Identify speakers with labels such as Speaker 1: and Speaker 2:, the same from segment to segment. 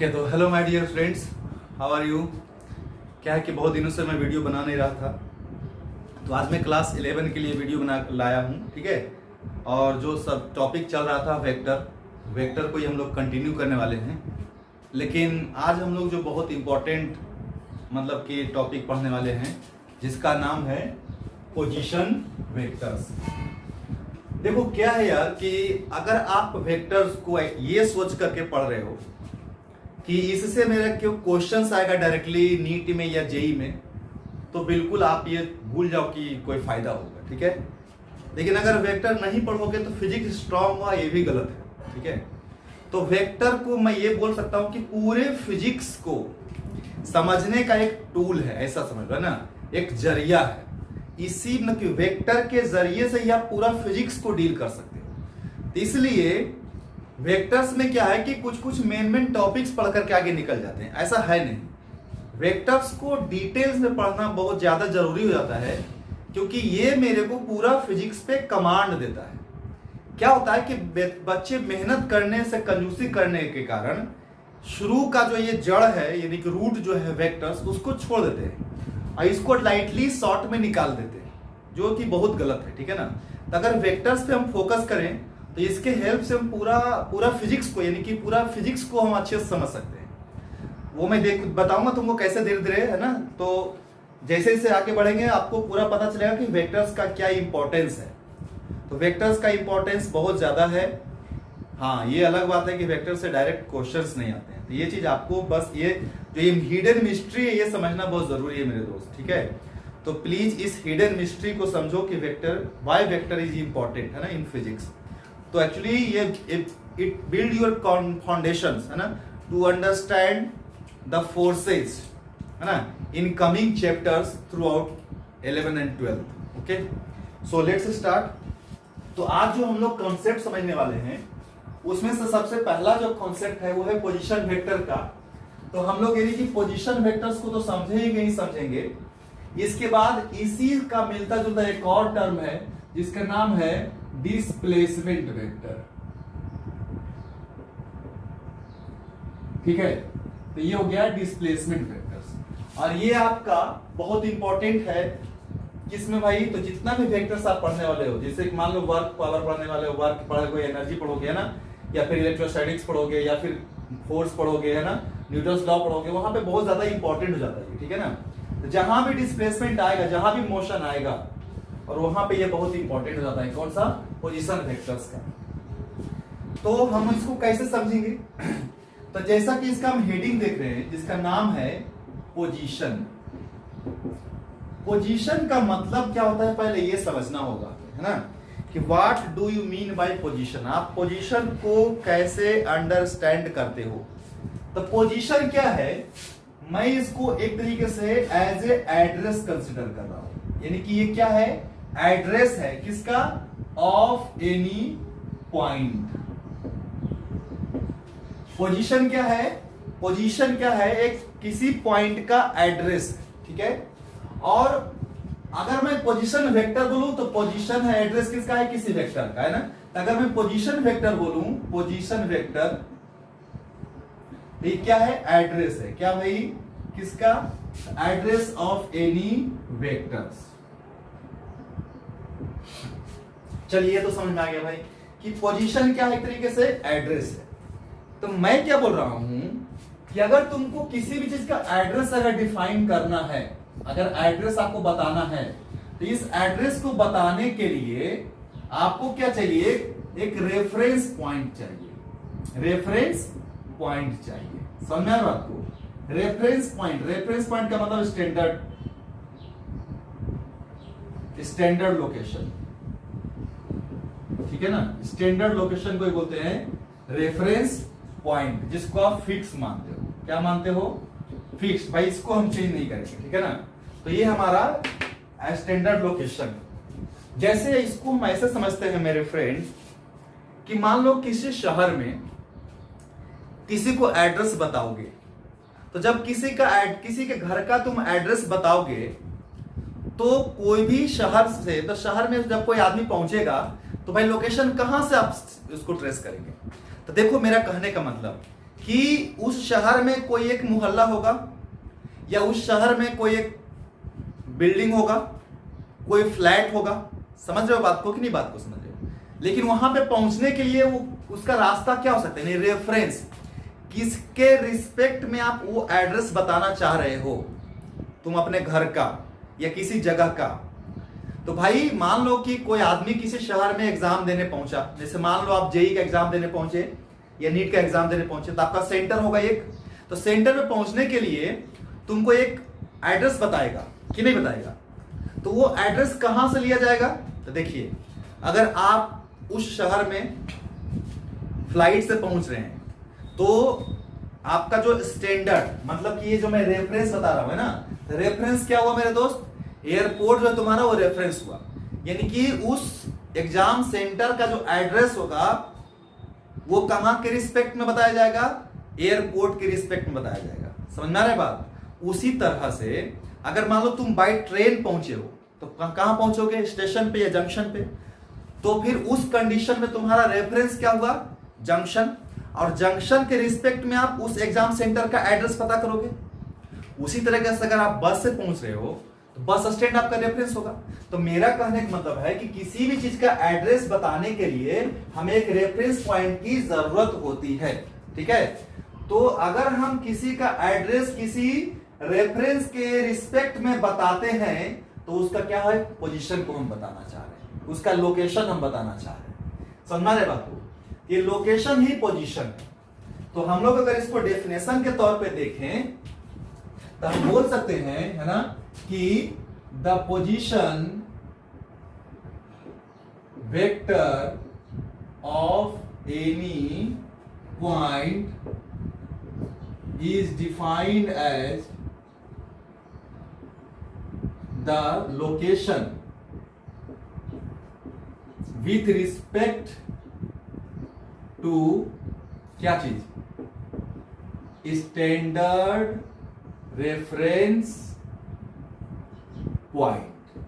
Speaker 1: Okay तो hello my dear friends, how are you. क्या है कि बहुत दिनों से मैं वीडियो बना नहीं रहा था, तो आज मैं क्लास 11 के लिए वीडियो बना लाया हूँ। ठीक है, और जो सब टॉपिक चल रहा था वेक्टर को ही हम लोग कंटिन्यू करने वाले हैं। लेकिन आज हम लोग जो बहुत इम्पोर्टेंट मतलब कि टॉपिक पढ़ने वाले हैं, जिसका नाम है पोजीशन वेक्टर्स। देखो क्या है यार कि अगर आप वेक्टर्स को ये सोच करके पढ़ रहे हो कि इससे मेरा क्यों क्वेश्चंस आएगा डायरेक्टली नीट में या जेई में, तो बिल्कुल आप ये भूल जाओ कि कोई फायदा होगा। ठीक है, लेकिन अगर वेक्टर नहीं पढ़ोगे तो फिजिक्स स्ट्रांग हुआ, ये भी गलत है। ठीक है, तो वेक्टर को मैं ये बोल सकता हूं कि पूरे फिजिक्स को समझने का एक टूल है, ऐसा समझ लो ना, एक जरिया है। इसी न कि वेक्टर के जरिए से ही आप पूरा फिजिक्स को डील कर सकते हो। तो इसलिए वेक्टर्स में क्या है कि कुछ मेन टॉपिक्स पढ़ करके आगे निकल जाते हैं, ऐसा है नहीं। वेक्टर्स को डिटेल्स में पढ़ना बहुत ज्यादा जरूरी हो जाता है, क्योंकि ये मेरे को पूरा फिजिक्स पे कमांड देता है। क्या होता है कि बच्चे मेहनत करने से कंजूसी करने के कारण शुरू का जो ये जड़ है, यानी कि रूट जो है वेक्टर्स, उसको छोड़ देते हैं और इसको लाइटली शॉर्ट में निकाल देते हैं, जो कि बहुत गलत है। ठीक है ना, तो अगर वेक्टर्स पे हम फोकस करें तो इसके हेल्प से हम पूरा फिजिक्स को, यानी कि पूरा फिजिक्स को हम अच्छे से समझ सकते हैं। वो मैं बताऊंगा तुमको कैसे धीरे धीरे, है ना। तो जैसे जैसे आगे बढ़ेंगे आपको पूरा पता चलेगा कि वेक्टर्स का क्या इंपॉर्टेंस है। तो वेक्टर्स का इंपॉर्टेंस बहुत ज्यादा है। हाँ, ये अलग बात है कि वेक्टर से डायरेक्ट क्वेश्चंस नहीं आते हैं, तो ये चीज आपको बस ये जो ये हिडन मिस्ट्री है, ये समझना बहुत जरूरी है मेरे दोस्त। ठीक है, तो प्लीज इस हिडन मिस्ट्री को समझो कि vector, why vector is important, है ना, इन फिजिक्स। तो एक्चुअली ये इट बिल्ड योर फाउंडेशंस, है ना, टू अंडरस्टैंड द फोर्सेस, है ना, in coming chapters through out 11 and 12। Okay, so let's start. तो आज जो हम लोग कॉन्सेप्ट समझने वाले हैं, उसमें से सबसे पहला जो कॉन्सेप्ट है वो है पोजीशन वेक्टर का। तो हम लोग यानी कि पोजीशन वेक्टर्स को तो समझेंगे ही समझेंगे। इसके बाद इसी का मिलता जुलता एक और टर्म है जिसका नाम है डिस्प्लेसमेंट वेक्टर। ठीक है, तो ये हो गया डिस्प्लेसमेंट वेक्टर्स, और ये आपका बहुत इंपॉर्टेंट है। किसमें भाई, तो जितना भी वेक्टर्स आप पढ़ने वाले हो, जैसे मान लो वर्क पावर पढ़ने वाले हो, वर्क पढ़ोगे, एनर्जी पढ़ोगे, है ना, या फिर इलेक्ट्रोस्टैटिक्स पढ़ोगे, या फिर फोर्स पढ़ोगे, है ना, न्यूटन्स लॉ पढ़ोगे, वहां पे बहुत ज्यादा इंपॉर्टेंट हो जाता है। ठीक है ना, तो जहां भी डिस्प्लेसमेंट आएगा, जहां भी मोशन आएगा, और वहां पे ये बहुत इंपॉर्टेंट हो जाता है। कौन सा? पोजीशन वेक्टर्स का। तो हम इसको कैसे समझेंगे? तो जैसा कि इसका हम हेडिंग देख रहे हैं, जिसका नाम है पोजीशन। पोजीशन का मतलब क्या होता है, पहले ये समझना होगा, है ना, कि what do you mean by position. आप पोजीशन को कैसे अंडरस्टैंड करते हो? तो पोजीशन क्या है, मैं इसको एक तरीके से एज ए एड्रेस कंसिडर कर रहा हूं। यानी कि ये क्या है? एड्रेस है। किसका? Of any point. पोजीशन क्या है? पोजीशन क्या है? एक किसी पॉइंट का एड्रेस है। ठीक है, और अगर मैं पोजीशन वेक्टर बोलूं तो पोजीशन है, एड्रेस किसका है? किसी वेक्टर का, है ना। तो अगर मैं पोजीशन वेक्टर बोलूं, पोजीशन वेक्टर, ये क्या है? एड्रेस है। क्या भाई? किसका? Address of any vectors. चलिए, तो समझ में आ गया भाई कि पोजीशन क्या है? एक तरीके से एड्रेस है। तो मैं क्या बोल रहा हूं कि अगर तुमको किसी भी चीज का एड्रेस अगर डिफाइन करना है, अगर एड्रेस आपको बताना है, तो इस एड्रेस को बताने के लिए आपको क्या चाहिए? एक रेफरेंस पॉइंट चाहिए। रेफरेंस पॉइंट चाहिए, समझ में आ रहा है आपको? रेफरेंस पॉइंट का मतलब स्टैंडर्ड लोकेशन। ठीक है ना, स्टैंडर्ड लोकेशन को ही बोलते हैं रेफरेंस पॉइंट, जिसको आप फिक्स मानते हो। क्या मानते हो? फिक्स। भाई इसको हम चेंज नहीं करेंगे। ठीक है ना, तो ये हमारा स्टैंडर्ड लोकेशन। जैसे इसको हम ऐसे समझते हैं मेरे फ्रेंड्स, कि मान लो किसी शहर में किसी को एड्रेस बताओगे, तो जब किसी के घर का तुम एड्रेस बताओगे, तो कोई भी शहर से, तो शहर में जब कोई आदमी पहुंचेगा तो भाई लोकेशन कहां से आप उसको ट्रेस करेंगे? तो देखो मेरा कहने का मतलब कि उस शहर में कोई एक मोहल्ला होगा या उस शहर में कोई एक बिल्डिंग होगा, कोई फ्लैट होगा। समझ रहे हो बात को कि नहीं, बात को समझ रहे हो? लेकिन वहां पे पहुंचने के लिए वो उसका रास्ता क्या हो सकता है, रेफरेंस, किसके रिस्पेक्ट में आप वो एड्रेस बताना चाह रहे हो, तुम अपने घर का या किसी जगह का। तो भाई मान लो कि कोई आदमी किसी शहर में एग्जाम देने पहुंचा, जैसे मान लो आप जेई का एग्जाम देने पहुंचे या नीट का एग्जाम देने पहुंचे, तो आपका सेंटर होगा एक। तो सेंटर में पहुंचने के लिए तुमको एक एड्रेस बताएगा कि नहीं बताएगा। तो वो एड्रेस कहां से लिया जाएगा, तो देखिए अगर आप उस शहर में फ्लाइट से पहुंच रहे हैं तो आपका जो स्टैंडर्ड, मतलब कि ये जो मैं रेफरेंस बता रहा हूं है ना, रेफरेंस क्या हुआ मेरे दोस्त, एयरपोर्ट जो तुम्हारा वो रेफरेंस हुआ। यानी कि उस एग्जाम सेंटर का जो एड्रेस होगा वो कहां के रिस्पेक्ट में बताया जाएगा, एयरपोर्ट के रिस्पेक्ट में बताया जाएगा। समझ में आ रहा है बात। उसी तरह से अगर मान लो तुम बाय ट्रेन पहुंचे हो तो कहां पहुंचोगे, स्टेशन पे या जंक्शन पे। तो फिर उस कंडीशन में तुम्हारा रेफरेंस क्या हुआ, जंक्शन, और जंक्शन के रिस्पेक्ट में आप उस एग्जाम सेंटर का एड्रेस पता करोगे। उसी तरीके से अगर आप बस से पहुंच रहे हो तो बस स्टैंड आपका रेफरेंस होगा। तो मेरा कहने का मतलब है कि किसी भी चीज का एड्रेस बताने के लिए हमें एक रेफरेंस पॉइंट की जरूरत होती है, ठीक है। तो अगर हम किसी का एड्रेस किसी रेफरेंस के रिस्पेक्ट में बताते हैं तो उसका क्या है, पोजीशन को हम बताना चाह रहे हैं, उसका लोकेशन हम बताना चाह रहे हैं। समझना रहे बात को, ये लोकेशन ही पोजीशन है। तो हम लोग अगर इसको डेफिनेशन के तौर पे देखें तो हम बोल सकते हैं, है ना, कि the position vector of any point is defined as the location with respect to क्या चीज, स्टैंडर्ड रेफरेंस पॉइंट।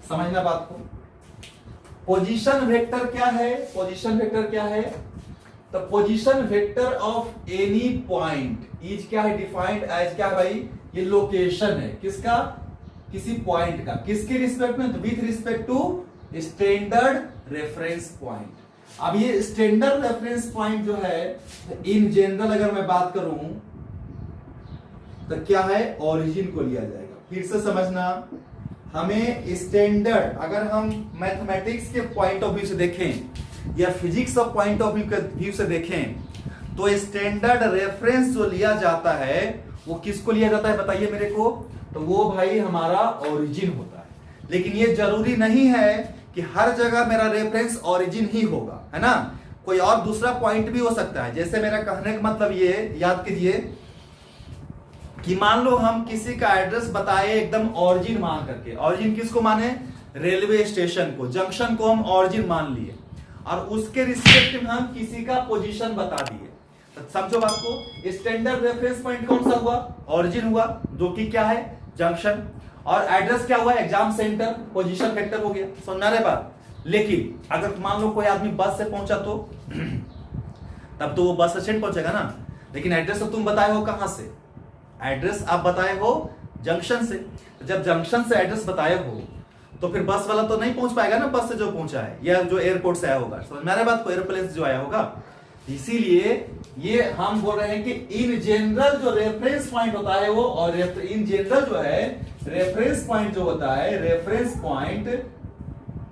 Speaker 1: समझना बात को। पोजीशन वेक्टर क्या है, पोजीशन वेक्टर क्या है, तो position vector of any point is क्या है, डिफाइंड एज क्या है भाई, ये लोकेशन है किसका, किसी पॉइंट का, किसके रिस्पेक्ट में, तो with respect to standard reference point. अब ये स्टैंडर्ड रेफरेंस पॉइंट जो है इन जनरल अगर मैं बात करूं तो क्या है, ओरिजिन को लिया जाएगा। फिर से समझना, हमें स्टैंडर्ड अगर हम मैथमेटिक्स के पॉइंट ऑफ व्यू से देखें या physics of point of view से देखें तो स्टैंडर्ड रेफरेंस जो लिया जाता है वो किसको लिया जाता है बताइए मेरे को, तो वो भाई हमारा ओरिजिन होता है। लेकिन ये जरूरी नहीं है कि हर जगह मेरा रेफरेंस ओरिजिन ही होगा, है ना, कोई और दूसरा पॉइंट भी हो सकता है। जैसे मेरा कहने का मतलब ये याद कीजिए कि मान लो हम किसी का एड्रेस बताए एकदम ओरिजिन मान करके, ओरिजिन किसको माने, रेलवे स्टेशन को, जंक्शन को हम ओरिजिन मान लिए और उसके रिस्पेक्ट में हम किसी का पोजीशन बता दिए। तो समझो बात को, स्टैंडर्ड रेफरेंस पॉइंट कौन सा हुआ, ओरिजिन हुआ, जो कि क्या है, जंक्शन, और एड्रेस क्या हुआ, एग्जाम सेंटर, पोजीशन वेक्टर हो गया। समझना रहे बात। लेकिन अगर मान लो कोई आदमी बस से पहुंचा तो तब तो वो बस स्टैंड पहुंचेगा ना, लेकिन एड्रेस तो तुम बताए हो कहां से, एड्रेस आप बताए हो जंक्शन से। जब जंक्शन से एड्रेस बताए हो तो फिर बस वाला तो नहीं पहुंच पाएगा ना, बस से जो पहुंचा है या जो एयरपोर्ट से आया होगा, समझ में आ रहा है बात को, एरोप्लेन से जो आया होगा। इसीलिए ये हम बोल रहे हैं कि इन जनरल जो रेफरेंस पॉइंट होता है वो, और इन जनरल जो है रेफरेंस पॉइंट जो होता है, रेफरेंस पॉइंट,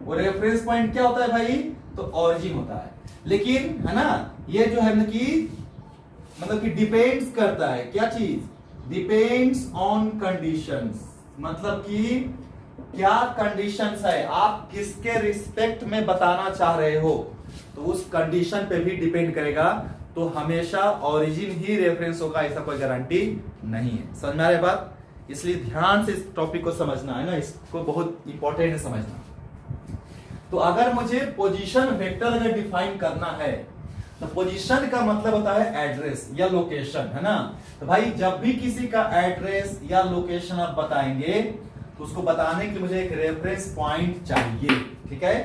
Speaker 1: वो रेफरेंस पॉइंट क्या होता है भाई, तो ओरिजिन होता है। लेकिन है ना, ये जो है कि मतलब कि डिपेंड्स करता है, क्या चीज, डिपेंड्स ऑन कंडीशंस, मतलब कि क्या कंडीशंस है, आप किसके रिस्पेक्ट में बताना चाह रहे हो, तो उस कंडीशन पे भी डिपेंड करेगा। तो हमेशा ओरिजिन ही रेफरेंस होगा ऐसा कोई गारंटी नहीं है। समझ में आ रही बात। इसलिए ध्यान से इस टॉपिक को समझना है ना, इसको बहुत इंपॉर्टेंट है समझना। तो अगर मुझे पोजीशन वेक्टर अगर डिफाइन करना है तो पोजीशन का मतलब होता है एड्रेस या लोकेशन, है ना। तो भाई जब भी किसी का एड्रेस या लोकेशन आप बताएंगे तो उसको बताने के लिए मुझे एक रेफरेंस पॉइंट चाहिए, ठीक है।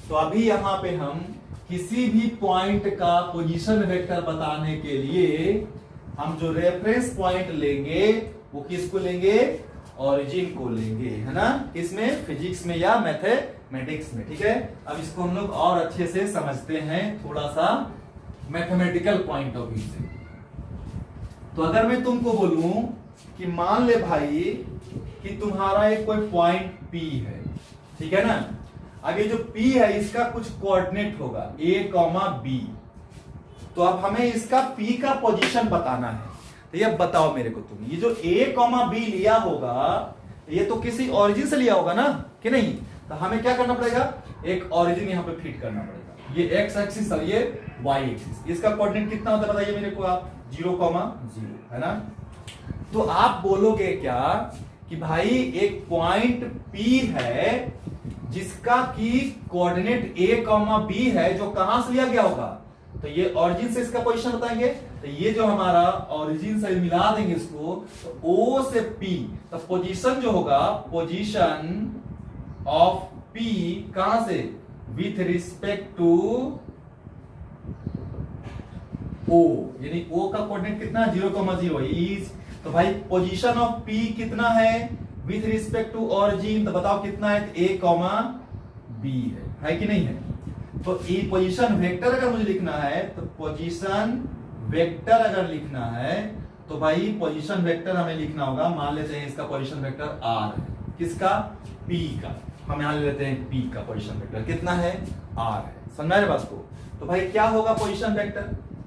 Speaker 1: तो अभी यहाँ पे हम किसी भी पॉइंट का पोजीशन वेक्टर बताने के लिए हम जो रेफरेंस पॉइंट लेंगे वो किसको लेंगे, ओरिजिन को लेंगे, है ना, किसमें, फिजिक्स में या मैथमेटिक्स में। ठीक है, अब इसको हम लोग और अच्छे से समझते हैं थोड़ा सा मैथमेटिकल पॉइंट ऑफ व्यू से। तो अगर मैं तुमको बोलूं कि मान ले भाई कि तुम्हारा एक कोई पॉइंट P है, ठीक है ना, अब ये जो P है इसका कुछ कोऑर्डिनेट होगा A, B। तो अब हमें इसका P का पोजीशन बताना है। तो ये बताओ मेरे को तुम, ये जो A, B लिया होगा ये तो किसी ओरिजिन से लिया होगा ना कि नहीं। तो हमें क्या करना पड़ेगा, एक ओरिजिन यहाँ पे फिट करना पड़ेगा। ये एक्स एक्सिस और ये वाई एक्सिस, इसका कोऑर्डिनेट कितना होता है बताइए मेरे को आप, 0,0, है ना। तो आप बोलोगे क्या कि भाई एक पॉइंट P है जिसका की कोऑर्डिनेट A, B है, जो कहां से लिया गया होगा, तो ये ओरिजिन से इसका पोजीशन बताएंगे। तो ये जो हमारा ओरिजिन से मिला देंगे इसको, तो O से P, तो पोजीशन जो होगा, पोजीशन ऑफ P कहां से, विथ रिस्पेक्ट टू O, यानी O का कोऑर्डिनेट कितना है, 0,0 इज। तो भाई पोजीशन ऑफ P कितना है विथ रिस्पेक्ट टू ओरिजिन, तो बताओ कितना है, A, B है कि नहीं है। तो ये पोजीशन वेक्टर अगर मुझे लिखना है, तो पोजीशन वेक्टर अगर लिखना है तो भाई पोजीशन वेक्टर हमें लिखना होगा, मान लेते हैं इसका पोजीशन वेक्टर R है, किसका, P का। हम यहां ले लेते हैं P का पोजीशन वेक्टर कितना है, R है। समझ में बात को। तो भाई क्या होगा पोजीशन वेक्टर,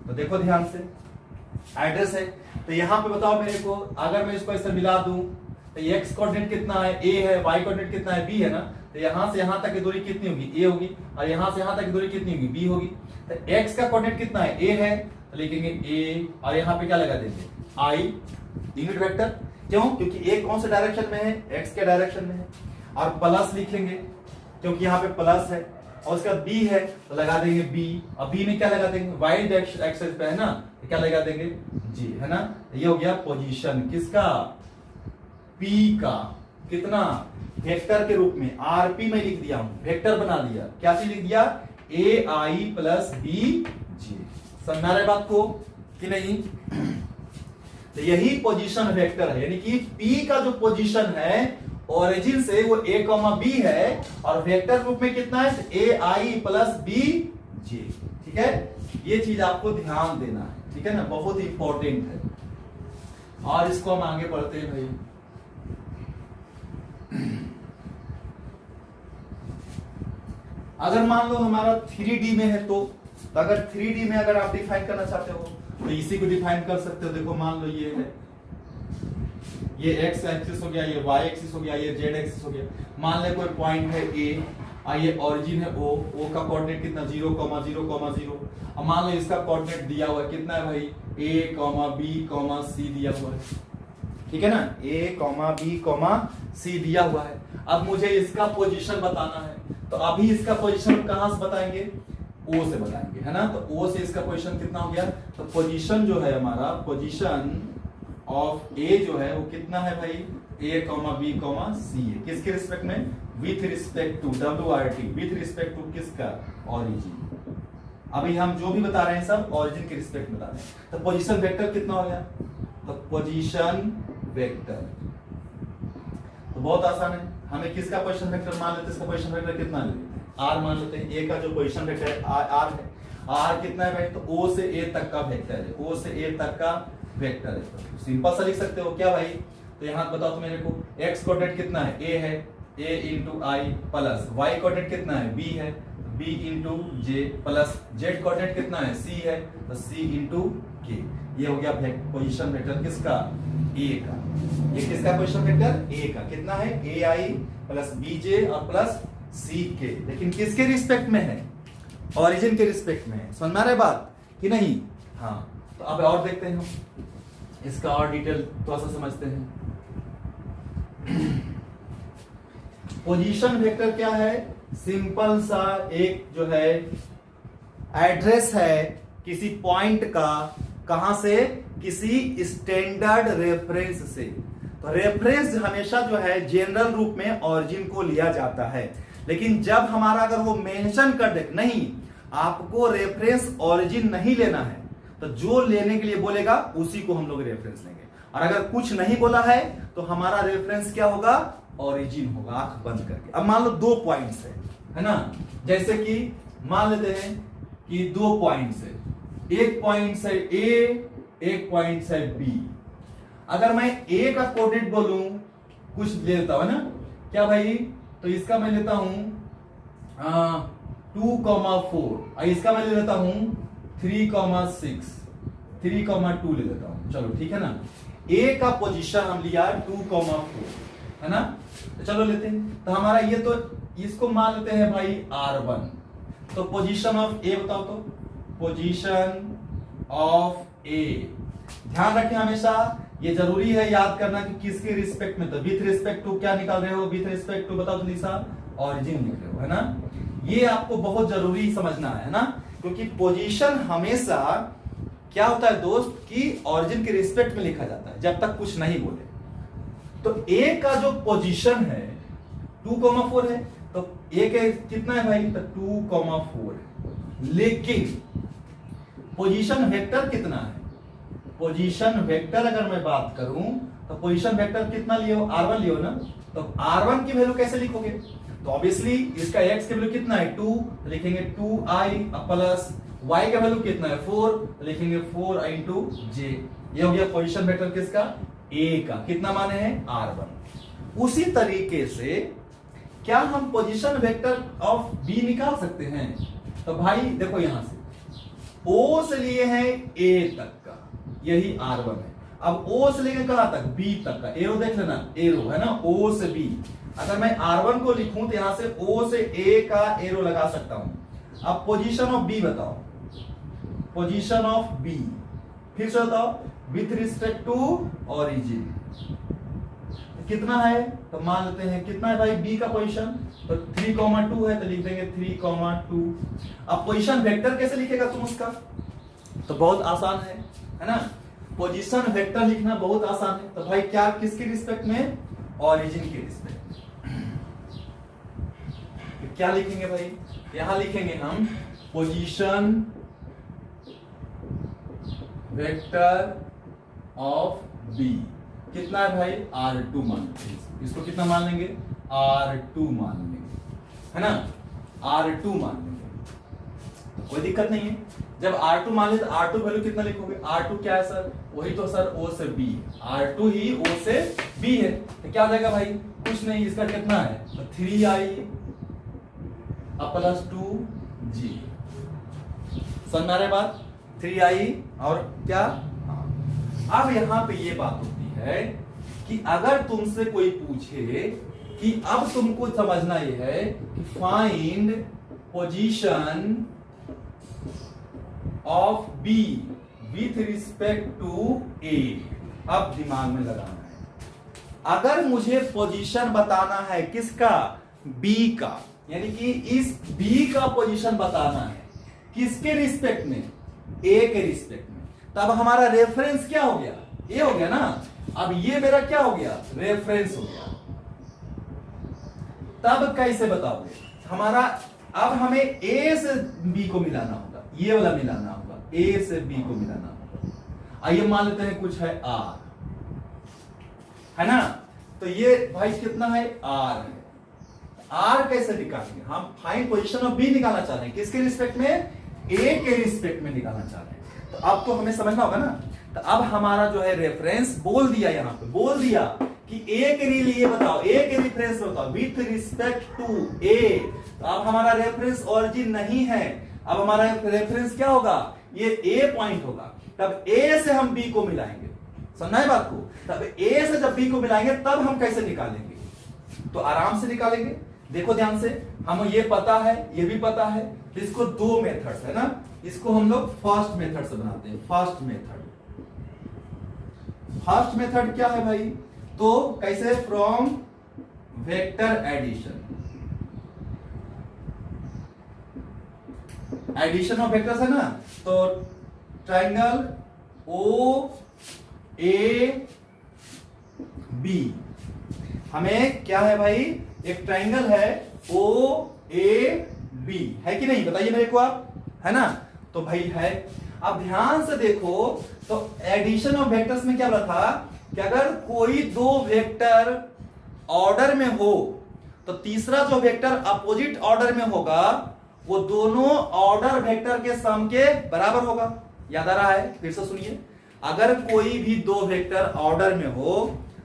Speaker 1: तो देखो ध्यान से, एड्रेस है, तो यहां पे बताओ मेरे को, अगर मैं इसको ऐसे मिला दूं तो x कोऑर्डिनेट कितना है, A है, y कोऑर्डिनेट कितना है, B है ना। तो यहां से यहां तक की दूरी कितनी होगी, A होगी, और यहां से यहां तक की दूरी कितनी होगी, B होगी। तो x का कोऑर्डिनेट कितना है, A है, तो लिखेंगे A, और यहां पे क्या लगा देंगे, I यूनिट वेक्टर। क्यों, क्योंकि A कौन से डायरेक्शन में है, x के डायरेक्शन में है। और प्लस लिखेंगे क्योंकि यहाँ पे प्लस है, और उसका B है तो लगा देंगे B, और B में क्या लगा देंगे, y एक्सिस पे है ना, तो क्या लगा देंगे, G, है ना। ये हो गया पोजीशन किसका, P का, कितना, वेक्टर के रूप में, RP में लिख दिया हूं, वेक्टर बना दिया, क्या चीज लिख दिया, AI प्लस BJ। समझ आ रहा है बात को कि नहीं। तो यही पोजीशन वेक्टर है, यानी कि P का जो पोजीशन है ओरिजिन से वो A, B है, और वेक्टर रूप में कितना है, AI प्लस BJ। ठीक है, ये चीज आपको ध्यान देना है, ठीक है ना, बहुत इंपॉर्टेंट है। और इसको हम आगे बढ़ते हैं भाई। अगर मान लो हमारा 3D में है, तो अगर 3D में अगर आप डिफाइन करना चाहते हो तो इसी को डिफाइन कर सकते हो। देखो मान लो ये है, ये x एक्सिस हो गया, ये y एक्सिस हो गया, ये z एक्सिस हो गया। मान ले कोई पॉइंट है A, ये ओरिजिन है O का कोऑर्डिनेट कितना, 0,0,0। अब मान लो इसका कोऑर्डिनेट दिया हुआ है कितना है भाई, A, B, C दिया हुआ है, ठीक है ना, A, B, C दिया हुआ है। अब मुझे इसका पोजीशन बताना है, तो अभी इसका पोजीशन कहां से बताएंगे, O से बताएंगे, है ना। तो O से इसका पोजीशन कितना हो गया, तो पोजीशन जो है हमारा, पोजीशन ऑफ A जो है वो कितना है भाई, A, B, C है, किसके रिस्पेक्ट में, with respect to WRT, with respect to किसका, ओरिजिन। अभी हम जो भी बता रहे हैं सब ओरिजिन के रिस्पेक्ट में बता रहे हैं। तो पोजीशन वेक्टर कितना हो गया, तो पोजीशन वेक्टर तो बहुत आसान है, हमें किसका पोजीशन वेक्टर मान लेते हैं, इसका पोजीशन वेक्टर कितना लेते हैं, R मान लेते हैं। A का जो पोजीशन वेक्टर है R है, R कितना है भाई, तो O से A तक का वेक्टर है, O से A तक का वेक्टर है। तो सिंपल सा लिख सकते हो क्या भाई, तो यहां बताओ तो मेरे को, x कोऑर्डिनेट कितना है, A है, A into I plus y coordinate कितना है, B है, B into J plus Z coordinate कितना है, C है, तो C इंटू K। ये हो गया पोजीशन वेक्टर किसका, A का। ये किसका पोजीशन वेक्टर, A का, कितना है, AI प्लस BJ और प्लस CK। लेकिन किसके रिस्पेक्ट में है, ओरिजिन के रिस्पेक्ट में है। समझ में आ रहा है बात कि नहीं। हाँ, तो अब और देखते हैं हम इसका और डिटेल थोड़ा सा समझते हैं। पोजीशन वेक्टर क्या है, सिंपल सा एक जो है एड्रेस है किसी पॉइंट का, कहां से, किसी स्टैंडर्ड रेफरेंस से। तो रेफरेंस हमेशा जो है जनरल रूप में ओरिजिन को लिया जाता है, लेकिन जब हमारा अगर वो मेंशन कर दे नहीं आपको रेफरेंस ओरिजिन नहीं लेना है, तो जो लेने के लिए बोलेगा उसी को हम लोग रेफरेंस लेंगे। और अगर कुछ नहीं बोला है तो हमारा रेफरेंस क्या होगा, ओरिजिन होगा, आंख बंद करके। अब मान लो 2 पॉइंट्स है ना, जैसे कि मान लेते हैं कि 2 पॉइंट्स है, एक पॉइंट है ए, एक पॉइंट है बी। अगर मैं ए का कोऑर्डिनेट बोलूं कुछ लेता हूं ना, क्या भाई, तो इसका मैं लेता हूं 2,4 और इसका मैं ले लेता हूं 3,6, 3,2 ले लेता हूं। चलो ठीक है ना, ए का पोजीशन हम लिया 2,4 है ना, तो चलो लेते हैं। तो हमारा ये तो इसको मान लेते हैं भाई R1। तो पोजीशन ऑफ ए बताओ, तो पोजीशन ऑफ ए, ध्यान रखें हमेशा ये जरूरी है याद करना कि किसके रिस्पेक्ट में, तो विथ रिस्पेक्ट टू क्या निकाल रहे हो, विथ रिस्पेक्ट टू बताओ जल्दी ओरिजिन लिख रहे हो, है ना। ये आपको बहुत जरूरी समझना है ना, क्योंकि पोजीशन हमेशा क्या होता है दोस्त कि ओरिजिन के रिस्पेक्ट में लिखा जाता है जब तक कुछ नहीं बोले। तो ए का जो पोजीशन है 2,4 है, तो ए के कितना है भाई, तो 2,4 है, लेकिन पोजीशन वेक्टर कितना है, पोजीशन वेक्टर अगर मैं बात करूं तो पोजीशन वेक्टर कितना लियो, R1 लियो ना। तो R1 की वैल्यू कैसे लिखोगे, तो ऑब्वियसली इसका x की वैल्यू कितना है 2, तो लिखेंगे 2i प्लस y का वैल्यू कितना है 4, तो लिखेंगे 4i इंटू j। ये हो गया पोजीशन वेक्टर किसका, a का, कितना माने हैं R1। उसी तरीके से क्या हम पोजीशन वेक्टर ऑफ b निकाल सकते हैं, तो भाई देखो यहां से O से लिए हैं A तक का, यही R1 है। अब O से लेके कहां तक, B तक का, एरो देख लेना, एरो है ना, O से B। अगर मैं R1 को लिखूं तो यहां से O से A का एरो लगा सकता हूं। अब पोजीशन ऑफ B बताओ, पोजीशन ऑफ B फिर से बताओ, विथ रिस्पेक्ट टू ओरिजिन कितना है, तो मान लेते हैं कितना है भाई B का पोजीशन, तो 3,2 है, तो लिख देंगे 3,2। अब पोजीशन वेक्टर कैसे लिखेगा तुम उसका, तो बहुत आसान है ना, पोजीशन वेक्टर लिखना बहुत आसान है। तो भाई क्या किसके रिस्पेक्ट में, ओरिजिन के रिस्पेक्ट। तो क्या लिखेंगे भाई, यहां लिखेंगे हम पोजीशन वेक्टर ऑफ B, कितना है भाई R2 मान लेंगे, इसको कितना मान लेंगे R2 मान लेंगे, है ना, R2 मान लेंगे, तो कोई दिक्कत नहीं है। जब R2 मान ले तो R2 वैल्यू कितना लिखोगे, R2 क्या है सर, वही तो सर O से B, R2 ही O से B है, तो क्या हो जाएगा भाई, कुछ नहीं, इसका कितना है, तो 3i प्लस 2g। समझ में आ रहा है बात, 3i और क्या। अब यहां पे ये बात होती है कि अगर तुमसे कोई पूछे कि अब तुमको समझना ये है कि find position of B with respect to A, अब दिमाग में लगाना है। अगर मुझे पोजीशन बताना है किसका, B का, यानी कि इस B का पोजीशन बताना है किसके रिस्पेक्ट में, A के रिस्पेक्ट में, तब हमारा रेफरेंस क्या हो गया, A हो गया ना। अब ये मेरा क्या हो गया, रेफरेंस हो गया। तब कैसे बताओगे हमारा, अब हमें A से B को मिलाना होगा, ये वाला मिलाना होगा, A से B को मिलाना होगा। आइए मान लेते हैं कुछ है R, है ना, तो ये भाई कितना है R है। R कैसे निकालेंगे हम, फाइंड पोजीशन ऑफ B निकालना चाह रहे हैं, किसके रिस्पेक्ट में, A के रिस्पेक्ट में निकालना चाह रहे हैं। तो अब तो हमें समझना होगा ना। तो अब हमारा जो है रेफरेंस बोल दिया, यहां पे बोल दिया कि A के लिए ये बताओ, A के रेफरेंस बताओ विथ रिस्पेक्ट टू A। तो अब हमारा रेफरेंस ओरिजिन नहीं है, अब हमारा रेफरेंस क्या होगा, ये A पॉइंट होगा। तब A से हम B को मिलाएंगे, समझना है बात को। तब A से जब B को मिलाएंगे तब हम कैसे निकालेंगे, तो आराम से निकालेंगे। देखो ध्यान से, हम ये पता है, ये भी पता है, तो इसको 2 मेथड्स है ना, इसको हम लोग फर्स्ट मेथड से बनाते हैं। फर्स्ट मेथड क्या है भाई, तो कैसे, from vector addition of vectors है ना, तो ट्राइंगल O A B, हमें क्या है भाई, एक ट्राइंगल है ओ ए बी, है कि नहीं, बताइए मेरे को आप, है ना। तो भाई है, अब ध्यान से देखो तो एडिशन ऑफ वेक्टर्स में क्या बोला था कि अगर कोई दो वेक्टर ऑर्डर में हो तो तीसरा जो वेक्टर अपोजिट ऑर्डर में होगा वो दोनों ऑर्डर वेक्टर के सम के बराबर होगा। याद आ रहा है, फिर से सुनिए, अगर कोई भी दो वेक्टर ऑर्डर में हो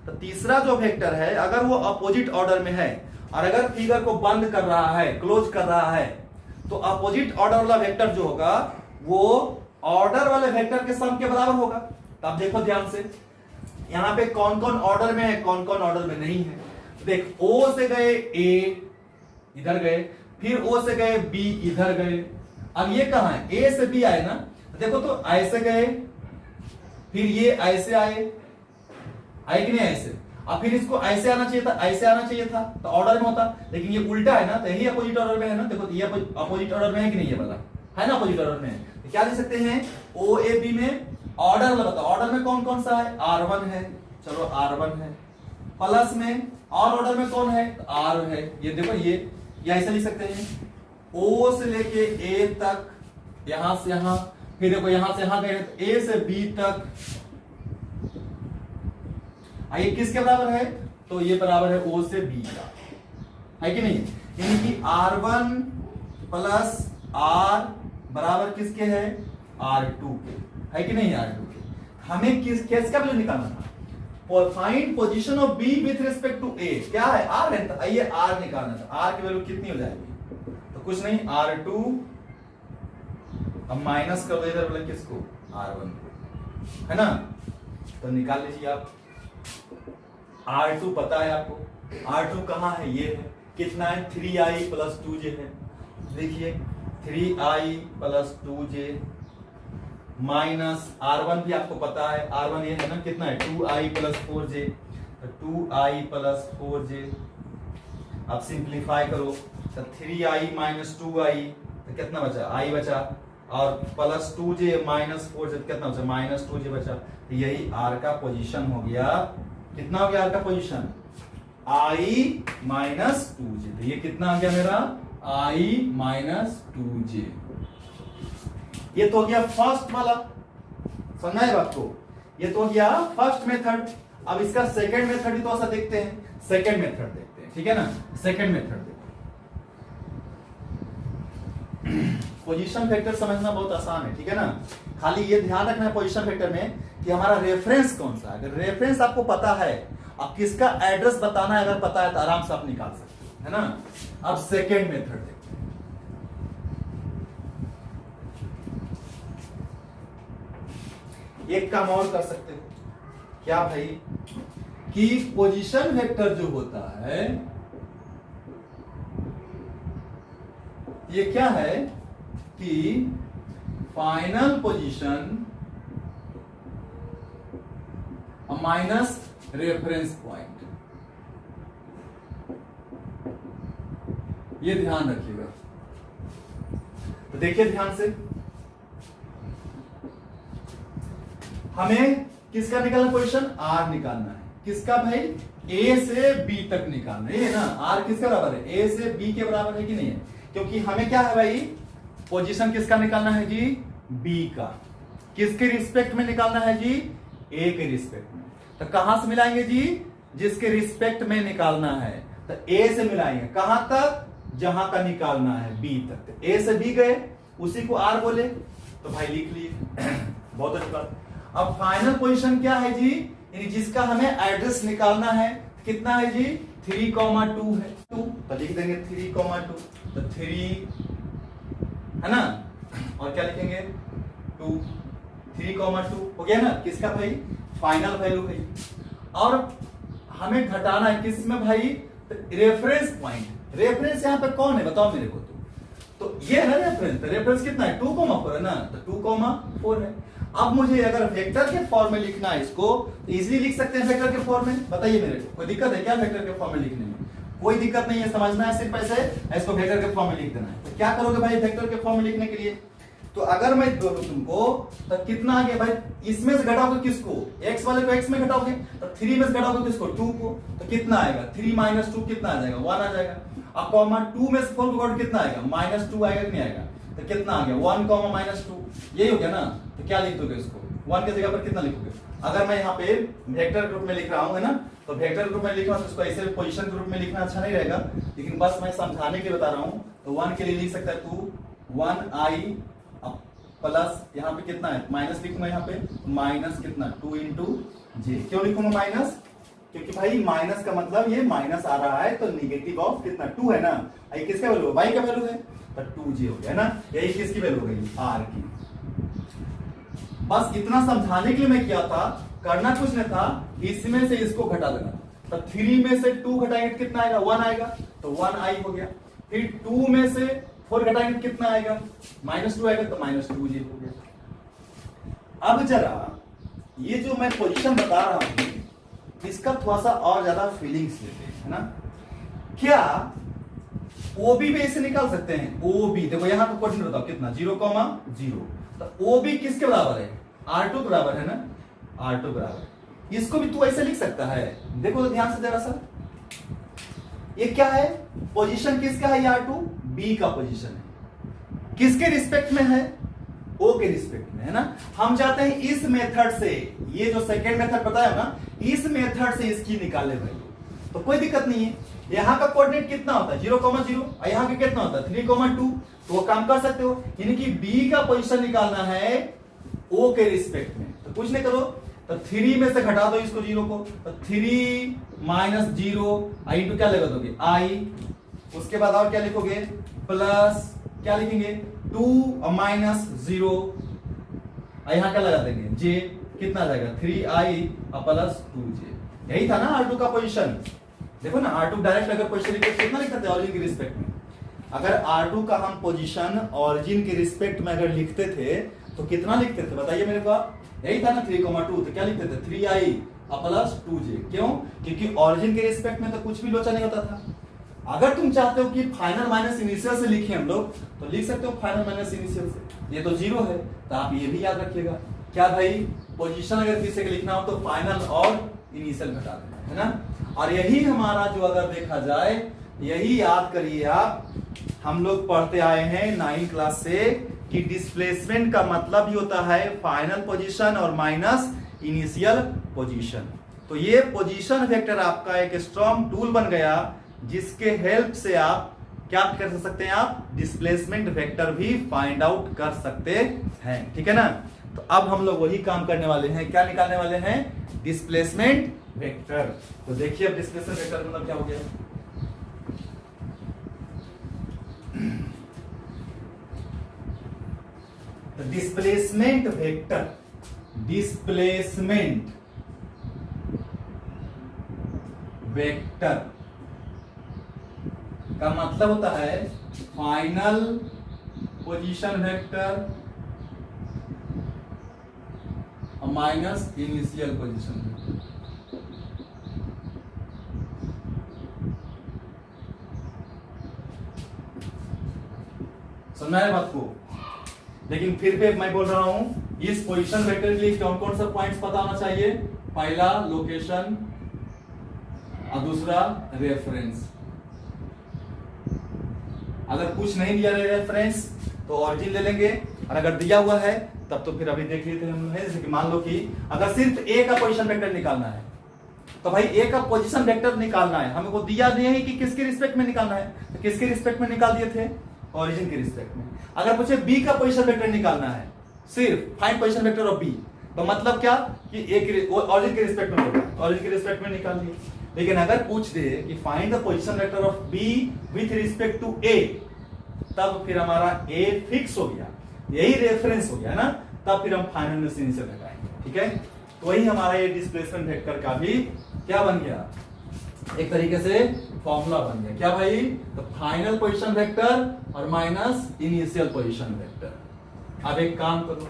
Speaker 1: तो तीसरा जो वेक्टर है अगर वो अपोजिट ऑर्डर में है और अगर फिगर को बंद कर रहा है, क्लोज कर रहा है, तो अपोजिट ऑर्डर वाला वेक्टर जो होगा वो ऑर्डर वाले वेक्टर के सम के बराबर होगा। तो आप देखो ध्यान से, यहां पे कौन कौन ऑर्डर में है, कौन कौन ऑर्डर में नहीं है। देख, ओ से गए ए, इधर गए, फिर ओ से गए बी, इधर गए। अब ये कहां है, ए से बी आए ना, देखो तो ऐसे गए, फिर ये ऐसे आए कि नहीं ऐसे, अब फिर इसको ऐसे आना चाहिए था, ऐसे आना चाहिए था, तो ऑर्डर में होता, लेकिन ये उल्टा है ना, तो यही अपोजिट ऑर्डर में है ना। देखो ये अपोजिट ऑर्डर में है कि नहीं, ये वाला है ना अपोजिट ऑर्डर में है। तो क्या दे सकते हैं, ओ ए बी में ऑर्डर वाला बताओ, ऑर्डर में कौन कौन सा है, R1 है, चलो R1 है, प्लस में और ऑर्डर में कौन है, R है। ये देखो ये ऐसे लिख सकते हैं, O से लेके A तक, यहां से यहां, फिर देखो यहां से यहां गए तो A से B तक, ये किसके बराबर है, तो ये बराबर है O से B का, है कि नहीं। यानी कि R1 प्लस R बराबर किसके है, R2 के, है कि नहीं, R2 के। हमें किसका वैल्यू निकालना था, find position of B with respect to A, क्या है, R है, तो ये R निकालना था। R की वैल्यू कितनी हो जाएगी, तो कुछ नहीं, R2, अब माइनस कर दो इधर बोले किसको, R1 को, है ना। तो निकाल लीजिए आप, R2 पता है आपको, R2 कहां है, ये है, कितना है, 3i प्लस 2j है। देखिए 3i plus 2j minus R1 भी आपको पता है, R1 ये है ना, कितना है, 2i प्लस 4j, तो 2i प्लस 4j। अब सिंप्लीफाई करो तो 3i माइनस 2i तो कितना बचा, i बचा, और प्लस 2j माइनस 4j तो कितना बचा, माइनस 2j बचा। तो यही R का पोजीशन हो गया, कितना हो गया R का पोजीशन, i माइनस 2j। तो ये कितना आ गया मेरा, i माइनस 2j। ये तो हो गया फर्स्ट वाला, समझा है बात को, ये तो हो गया फर्स्ट मेथड। अब इसका सेकंड मेथड भी तो ऐसा देखते हैं, सेकंड मेथड देखते हैं, ठीक है ना। सेकंड मेथड देखते हैं, पोजीशन वेक्टर समझना बहुत आसान है, ठीक है ना। खाली ये ध्यान रखना है पोजीशन वेक्टर में कि हमारा रेफरेंस कौन सा है। अगर रेफरेंस आपको पता है, अब किसका एड्रेस बताना है अगर पता है तो आराम से आप निकाल सकते हो, है ना। अब सेकंड मेथड देखते हैं, एक काम और कर सकते हो, क्या भाई, कि पोजीशन वेक्टर जो होता है ये क्या है कि final position minus reference point, ये ध्यान रखिएगा। तो देखिए ध्यान से, हमें किसका निकालना पोजीशन, R निकालना है, किसका भाई, A से B तक निकालना है, ये ना, R किसके बराबर है, A से B के बराबर है कि नहीं है, क्योंकि हमें क्या है भाई, पोजीशन किसका निकालना है जी, B का, किसके रिस्पेक्ट में निकालना है जी, A के रिस्पेक्ट में। तो कहां से मिलाएंगे जी, जिसके रिस्पेक्ट में निकालना है, तो A से मिलाएंगे, कहां तक, जहां का निकालना है B तक। तो A से B गए, उसी को R बोले, तो भाई लिख लिए बहुत अच्छा। अब फाइनल पोजीशन क्या है जी, यानी जिसका हमें एड्रेस निकालना है, कितना है जी, 3,2 है, 2 तो लिख देंगे 3,2, तो 3 है ना, और क्या लिखेंगे 2, 3,2 हो गया ना, किसका भाई, फाइनल वैल्यू है। और हमें घटाना है किसमें भाई, तो रेफरेंस पॉइंट। रेफरेंस यहाँ पे कौन है बताओ मेरे को, तो ये है ना रेफरेंस, तो रेफरेंस कितना है, 2,4 है ना, तो 2,4 है। अब मुझे अगर वेक्टर के फॉर्म में लिखना है इसको, तो इजीली लिख सकते हैं वेक्टर के फॉर्म में, बताइए मेरे को, कोई दिक्कत है क्या वेक्टर के फॉर्म में लिखने में, कोई दिक्कत नहीं है, समझना है सिर्फ ऐसे इसको वेक्टर के फॉर्म में लिख देना है। तो क्या करोगे भाई वेक्टर के फॉर्म में लिखने के लिए, तो अगर मैं बोलूं तुमको तो कितना आ गया भाई, इसमें से घटाओगे किसको, x वाले को x में घटाओगे, तो 3 में से घटाओगे किसको, 2 को, तो कितना आएगा, 3 माइनस 2 कितना आ जाएगा, 1 आ जाएगा। अब कॉमा 2 में से 4 को घटाओ कितना आएगा, -2 आएगा कि नहीं आएगा, तो कितना आ गया 1 -2, यही हो गया ना। तो क्या लिख दोगे इसको, 1 की जगह पर कितना लिखोगे। अगर मैं यहाँ पे वेक्टर ग्रुप में लिख रहा हूँ है ना, तो वेक्टर ग्रुप में लिख रहा हूँ तो इसको ऐसे पोजीशन ग्रुप में लिखना अच्छा नहीं रहेगा, लेकिन बस मैं समझाने के लिए बता रहा हूँ। तो 1 के लिए लिख सकता है तू 1i प्लस यहाँ पे कितना है, माइनस लिखूंगा यहाँ पे, माइनस कितना 2 इंटू जे। क्यों लिखूंगा माइनस, क्योंकि भाई माइनस का मतलब ये माइनस आ रहा है, तो निगेटिव ऑफ कितना 2 है ना, ये किसका वैल्यू है, y का वैल्यू है, तो 2j हो गया है ना। यही किसकी वैल्यू हो गई, r की। बस इतना समझाने के लिए मैं किया था, करना कुछ नहीं था, इसमें से इसको घटा देना। तो 3 में से 2 घटाएंगे कितना आएगा, 1 आएगा, तो 1i हो गया। फिर 2 में से 4 घटाएंगे कितना आएगा, -2 आएगा, तो -2j हो गया। अब जरा ये जो मैं पोजीशन बता रहा हूं, इसका थोड़ा सा और ज्यादा फीलिंग्स लेते हैं, है ना। क्या ओबी में इसे निकाल सकते हैं, ओबी देखो यहाँ पे क्वेश्चन बताओ कितना, 0,0, तो ओबी किसके बराबर है, R2 बराबर है ना, R2 बराबर। इसको भी तू ऐसे लिख सकता है, देखो तो ध्यान से जरा सा, ये क्या है, पोजीशन किसका है, R2 बी का पोजीशन है, किसके रिस्पेक्ट में है, ओ के रिस्पेक्ट में, है ना। हम चाहते हैं इस मेथड से, ये जो सेकेंड मेथड बताया ना, इस मेथड से इसकी निकाले भाई, तो कोई दिक्कत नहीं है। यहाँ का कोऑर्डिनेट कितना होता है 0,0 और यहाँ का कितना होता है 3,2, तो वो काम कर सकते हो, यानी कि बी का पोजीशन निकालना है ओ के रिस्पेक्ट में। तो कुछ नहीं करो, तो 3 में से घटा दो इसको 0 को, तो 3 - 0 इंटू क्या लगा दोगे i, उसके बाद और क्या लिखोगे, प्लस क्या लिखेंगे 2 और -0, यहाँ क्या लगा देंगे j, कितना आ जाएगा 3i प्लस 2j। यही था ना R2 का पोजीशन। देखो ना R2 डायरेक्ट अगर पोजीशन लिखे कितना लिखते थे ऑरिजिन के रिस्पेक्ट में। अगर R2 का हम पोजीशन ऑरिजिन के रिस्पेक्ट में अगर लिखते थे तो कितना लिखते थे बताइए मेरे को, यही था ना 3,2, तो क्या लिखते थे 3i प्लस 2j। क्यों, क्योंकि ऑरिजिन के रिस्पेक्ट में तो कुछ भी लोचा नहीं होता था। अगर तुम चाहते हो कि फाइनल माइनस इनिशियल से लिखें हम लोग, तो लिख सकते हो फाइनल माइनस इनिशियल से, ये तो 0 है, तो आप ये भी याद रखिएगा। क्या भाई, पोजीशन अगर किसी के लिखना हो तो फाइनल और इनिशियल घटा देना है ना। और यही हमारा जो अगर देखा जाए, यही याद करिए आप, हम लोग पढ़ते आए हैं 9th क्लास से कि डिस्प्लेसमेंट का मतलब ही होता है फाइनल पोजीशन और माइनस इनिशियल पोजीशन। तो ये पोजीशन वेक्टर आपका एक स्ट्रॉन्ग टूल बन गया, जिसके हेल्प से आप क्या कर सकते हैं, आप डिस्प्लेसमेंट वेक्टर भी फाइंड आउट कर सकते हैं, ठीक है ना। तो अब हम लोग वही काम करने वाले हैं, क्या निकालने वाले हैं, डिस्प्लेसमेंट वेक्टर। तो देखिए अब डिस्प्लेसमेंट वेक्टर मतलब क्या हो गया, तो डिस्प्लेसमेंट वेक्टर, डिस्प्लेसमेंट वेक्टर का मतलब होता है फाइनल पोजीशन वेक्टर और माइनस इनिशियल पोजीशन वेक्टर। समझ आया बात को। लेकिन फिर भी मैं बोल रहा हूं, इस पोजीशन वेक्टर के लिए कौन कौन सा पॉइंट्स पता होना चाहिए, पहला लोकेशन और दूसरा रेफरेंस। अगर कुछ नहीं दिया रेफरेंस तो ऑरिजिन ले लेंगे, और अगर दिया हुआ है तब तो फिर अभी देख लिए थे हमने, जैसे कि मान लो कि अगर सिर्फ ए का पोजीशन वेक्टर निकालना है, तो भाई ए का पोजीशन वेक्टर निकालना है, हमको दिया नहीं है कि किसके रिस्पेक्ट में निकालना है, तो किसके रिस्पेक्ट में निकाल दिए थे, ऑरिजिन के रिस्पेक्ट में। अगर मुझे बी का पोजीशन वेक्टर निकालना है, सिर्फ find position vector of B, तो मतलब क्या कि एक ऑरिजिन के रिस्पेक्ट में होगा, ऑरिजिन के रिस्पेक्ट में निकाल दिए। लेकिन अगर पूछ दे कि find the position vector of B with respect to A, तब फिर हमारा ए फिक्स हो गया, यही रेफरेंस हो गया ना, तब फिर हम फाइनल में इनिशियल लगाएंगे, ठीक है। तो वही हमारा ये डिस्प्लेसमेंट वेक्टर का भी क्या बन गया, एक तरीके से फॉर्मूला बन गया। क्या भाई, तो फाइनल पोजीशन वेक्टर और माइनस इनिशियल पोजीशन वेक्टर। अब एक काम करो,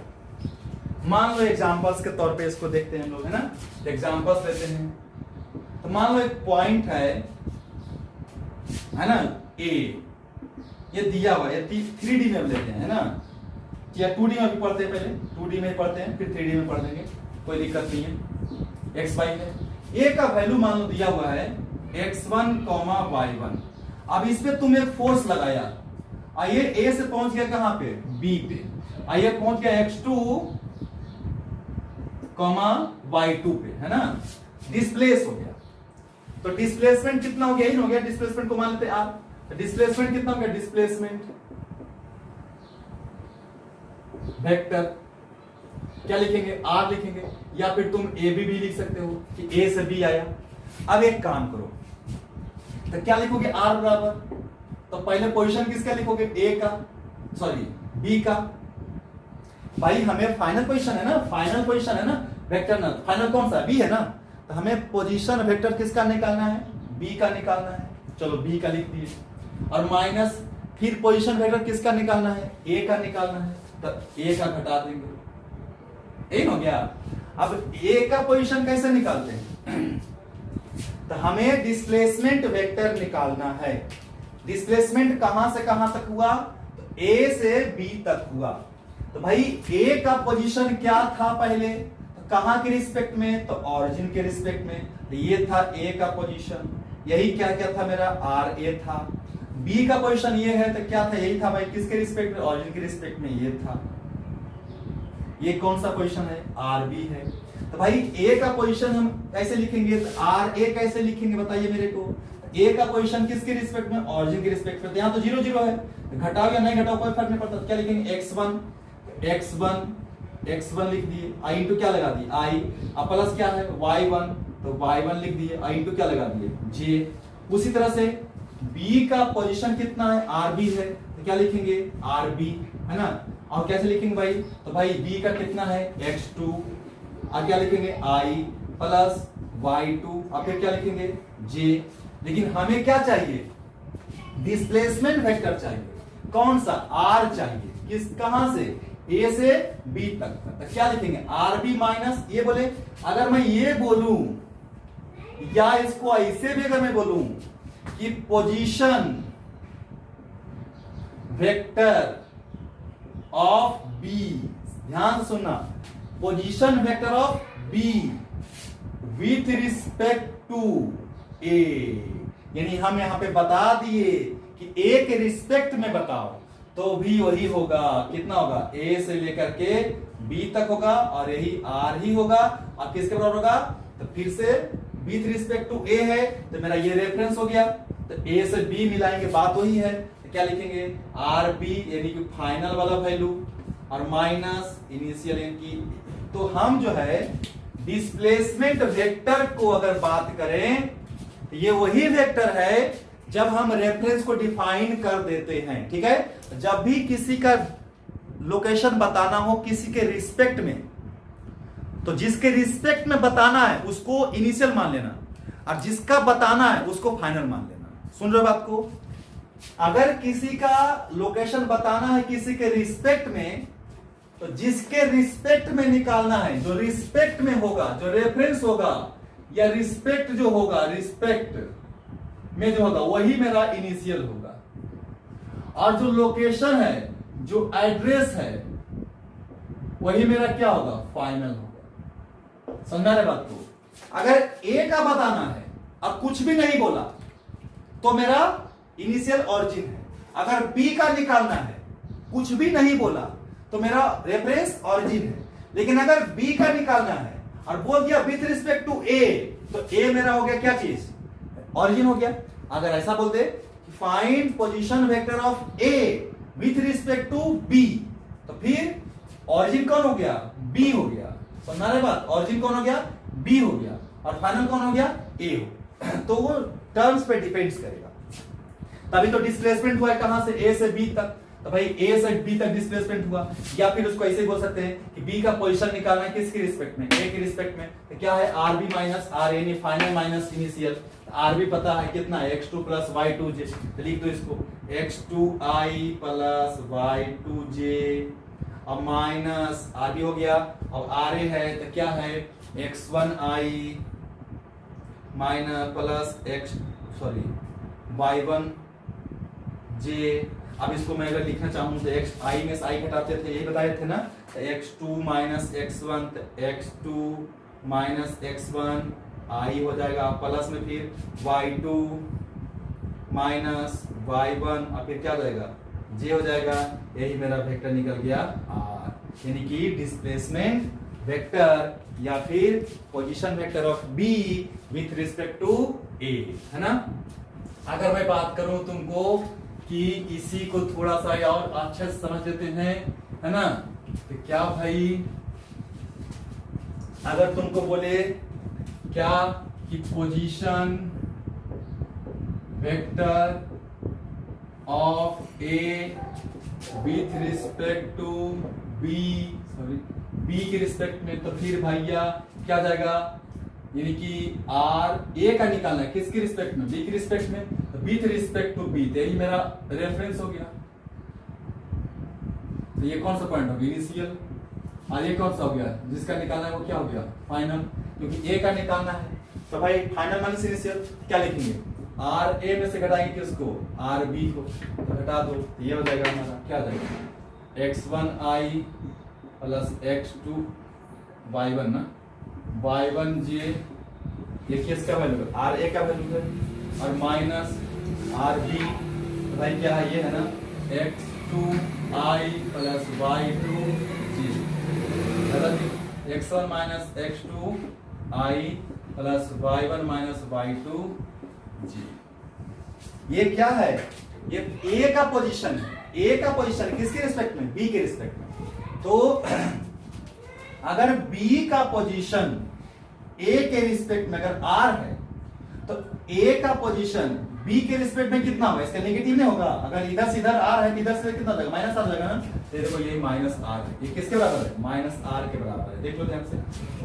Speaker 1: मान लो एग्जांपल्स के तौर पे इसको देखते हैं हम लोग, है ना। एग्जांपल्स लेते हैं, तो मान लो एक पॉइंट है ना, ए, ये दिया हुआ है 3D में लेते हैं, है ना। या 2D में भी पढ़ते हैं, पहले 2D में पढ़ते हैं फिर 3D में पढ़ लेंगे, कोई दिक्कत नहीं है। x y है, a का वैल्यू मान लो दिया हुआ है x1, y1। अब इस पे तुम एक फोर्स लगाया, आइए a से पहुंच गया कहां पे, b पे, आइए पहुंच गया x2, y2 पे, है ना, डिस्प्लेस हो गया। तो डिस्प्लेसमेंट कितना हो गया, इन हो गया, डिस्प्लेसमेंट को मान लेते हैं आप, डिस्प्लेसमेंट कितना हो गया, डिस्प्लेसमेंट वेक्टर क्या लिखेंगे, r लिखेंगे, या फिर तुम a भी लिख सकते हो कि a से b आया। अब एक काम करो, तो क्या लिखोगे, r बराबर, तो पहले पोजीशन किसका लिखोगे, a का, सॉरी b का। भाई हमें फाइनल पोजीशन है ना, फाइनल पोजीशन है ना वेक्टर ना, फाइनल कौन सा, b है ना, तो हमें पोजीशन वेक्टर किसका निकालना है, b का निकालना है। चलो b का लिख दिए, और माइनस फिर पोजीशन वेक्टर किसका निकालना है, a का निकालना है, तो a का घटा देंगे, ये हो गया। अब a का पोजीशन कैसे निकालते हैं, तो हमें डिस्प्लेसमेंट वेक्टर निकालना है। डिस्प्लेसमेंट कहां से कहां तक हुआ, तो a से b तक हुआ। तो भाई a का पोजीशन क्या था पहले, तो कहां के रिस्पेक्ट में, तो ऑरिजिन के रिस्पेक्ट में, तो ये था a का पोजीशन, यही क्या क्या था मेरा ra था। b का पोजीशन ये है, तो क्या था, यही था भाई किसके रिस्पेक्ट में, ऑरिजिन के रिस्पेक्ट में ये था। ये कौन सा पोजीशन है, rb है। तो भाई a का पोजीशन हम कैसे लिखेंगे, तो ra कैसे लिखेंगे बताइए मेरे को, a का पोजीशन किसके रिस्पेक्ट में, ऑरिजिन के रिस्पेक्ट में, तो यहां तो 0 0 है, तो घटाओ या नहीं घटाओ कोई फर्क नहीं पड़ता। तो क्या लिखेंगे, x1 लिख दिए, i इंटू क्या लगा दिए i, अब प्लस क्या है y1, तो y1 लिख दिए, i इंटू क्या लगा दिए j। उसी तरह से b का पोजीशन कितना है, rb है, तो क्या लिखेंगे rb, है ना। और कैसे लिखेंगे भाई, तो भाई b का कितना है x2, और क्या लिखेंगे i प्लस y2, अब फिर क्या लिखेंगे j। लेकिन हमें क्या चाहिए, डिस्प्लेसमेंट वेक्टर चाहिए, कौन सा, r चाहिए, किस कहां से, a से b तक। तो क्या लिखेंगे rb माइनस, ये बोले अगर मैं ये बोलूं, या इसको ऐसे भी अगर मैं बोलूं कि पोजीशन वेक्टर ऑफ b, ध्यान से सुनना, position vector of b with respect to a, यानी हम यहां पे बता दिए कि a के रिस्पेक्ट में बताओ, तो भी वही होगा, कितना होगा, a से लेकर के b तक होगा, और यही r ही होगा। अब किसके बराबर होगा, तो फिर से विथ रिस्पेक्ट टू a है, तो मेरा ये रेफरेंस हो गया, तो a से b मिलाएंगे, बात वही है, तो क्या लिखेंगे rb यानी कि फाइनल वाला वैल्यू, और माइनस इनिशियल यानी। तो हम जो है डिस्प्लेसमेंट वेक्टर को अगर बात करें, तो ये वही वेक्टर है जब हम रेफरेंस को डिफाइन कर देते हैं, ठीक है। जब भी किसी का लोकेशन बताना हो किसी के रिस्पेक्ट में, तो जिसके रिस्पेक्ट में बताना है उसको इनिशियल मान लेना, और जिसका बताना है उसको फाइनल मान लेना। सुन रहे हो बात को, अगर किसी का लोकेशन बताना है किसी के रिस्पेक्ट में, तो जिसके रिस्पेक्ट में निकालना है, जो रिस्पेक्ट में होगा, जो रेफरेंस होगा, या रिस्पेक्ट जो होगा, रिस्पेक्ट में जो होगा वही मेरा इनिशियल होगा, और जो लोकेशन है, जो एड्रेस है, वही मेरा क्या होगा, फाइनल होगा। समझा रहे बात को। अगर ए का बताना है और कुछ भी नहीं बोला, तो मेरा इनिशियल ऑरिजिन है। अगर बी का निकालना है, कुछ भी नहीं बोला, तो मेरा रेफरेंस ऑरिजिन है। लेकिन अगर बी का निकालना है और बोल दिया विथ रिस्पेक्ट टू ए, तो ए मेरा हो गया क्या चीज, ऑरिजिन हो गया। अगर ऐसा बोलते find position vector of A with respect to B, तो फिर ऑरिजिन कौन हो गया, बी हो गया। समझा रहे बात, ऑरिजिन कौन हो गया, बी हो गया, और फाइनल कौन हो गया, ए हो। तो वो टर्म्स पे डिपेंड्स करेगा। तभी तो डिस्प्लेसमेंट हुआ है कहां से, ए से बी तक, तो भाई ए से बी तक डिस्प्लेसमेंट हुआ। या फिर उसको ऐसे बोल सकते हैं कि बी का पोजीशन निकालना है किसके रिस्पेक्ट में, ए के रिस्पेक्ट में, तो क्या है R B minus R A, final minus initial. R B पता है कितना है, x2 प्लस y2j, तो लिख दो इसको x2i प्लस y2j, अब माइनस आर बी हो गया, अब आर ए है तो क्या है x1i माइनस प्लस y1j जे। अब इसको मैं अगर लिखना चाहूँ तो एक्स आई में से आई घटाते थे, यही बताए थे ना, तो x2 minus x1, x2 minus x1 आई हो जाएगा, प्लस में फिर y2 माइनस y1 और फिर क्या हो जाएगा j हो जाएगा। यही मेरा वेक्टर निकल गया r, यानी कि डिस्प्लेसमेंट वेक्टर या फिर position vector of b with respect to a, है ना। अगर मैं बात करूं तुमको कि इसी को थोड़ा सा और अच्छे से समझ लेते हैं, है ना, तो क्या भाई, अगर तुमको बोले क्या कि position vector of A with respect to B, sorry B के रिस्पेक्ट में, तो फिर भैया क्या जाएगा, यानी कि आर ए का निकालना है किसके रिस्पेक्ट में, बी के रिस्पेक्ट में, तो विथ रिस्पेक्ट टू बी, तो यही मेरा रेफरेंस हो गया। तो ये कौन सा पॉइंट हो गया, इनिशियल, और ये कौन सा हो गया जिसका निकालना है वो क्या हो गया, फाइनल, क्योंकि ए का निकालना है। तो भाई फाइनल माइनस इनिशियल क्या लिखेंगे, आर ए में से घटाएंगे किसको, आर बी को, तो घटा दो, तो ये हो जाएगा हमारा क्या हो जाएगा, x1 आई प्लस x2 y1 ना, y1 जे, ये किसका वैल्यू है, आर ए का वैल्यू है, और माइनस आर बी, भाई क्या है ये है ना, x2 आई प्लस y2 जी, x1 माइनस x2 आई प्लस y1 माइनस y2 जी। ये क्या है, ये ए का पोजीशन है, ए का पोजीशन किसके रिस्पेक्ट में, बी के रिस्पेक्ट में। तो अगर बी का पोजीशन ए के रिस्पेक्ट में अगर आर है, तो ए का पोजीशन बी के रिस्पेक्ट में कितना होगा, इसका नेगेटिव नहीं होगा। अगर इधर से इधर आर है, इधर से कितना जाएगा, माइनस आर जाएगा ना, तो देखो ये माइनस आर है, ये किसके बराबर है, माइनस आर के बराबर है। देख लो ध्यान से,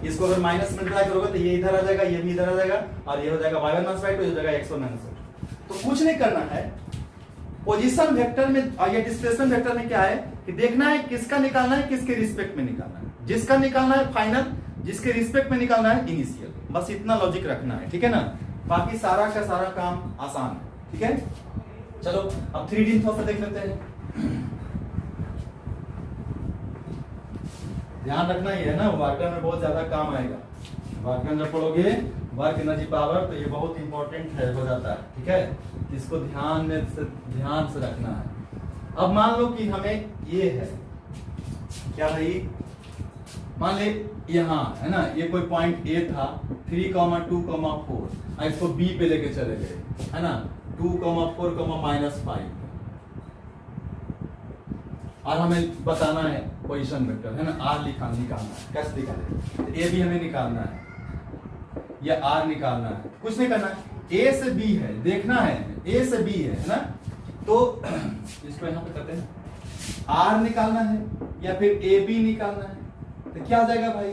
Speaker 1: इसको अगर माइनस मल्टीप्लाई करोगे तो ये इधर आ जाएगा, ये भी इधर आ जाएगा, और ये हो जाएगा y1 माइनस y2, ये हो जाएगा x1 माइनस y2। तो कुछ नहीं करना है, पोजीशन वेक्टर में और ये डिस्प्लेसमेंट वेक्टर में क्या है कि देखना है किसका निकालना है, किसके रिस्पेक्ट में निकालना है, जिसका निकालना है फाइनल, जिसके रिस्पेक्ट में निकालना है इनिशियल, बस इतना लॉजिक रखना है, ठीक है ना। बाकी सारा का सारा काम आसान है, ठीक है। चलो अब 3D थोड़ा सा देख लेते हैं। ध्यान रखना ही है ना, वार्कर में बहुत ज्यादा काम आएगा, वार्कर जब पढ़ोगे वर्क एनर्जी पावर, तो ये बहुत इंपॉर्टेंट है, हो जाता है, ठीक है, इसको ध्यान से रखना है। अब मान लो कि हमें ये है क्या भाई, मान ले यहाँ है ना, ये कोई पॉइंट ए था, 3,2,4, इसको बी पे लेके चले गए, है ना, 2,4, -5, और हमें बताना है पोजीशन वेक्टर, है ना, आर निकालना है, कैसे निकालें, ए भी हमें निकालना है या आर निकालना है, कुछ नहीं करना है, ए से बी है, देखना है ए से बी है ना, तो इसको यहाँ पे करते हैं, आर निकालना है या फिर ए बी निकालना है, तो क्या हो जाएगा भाई,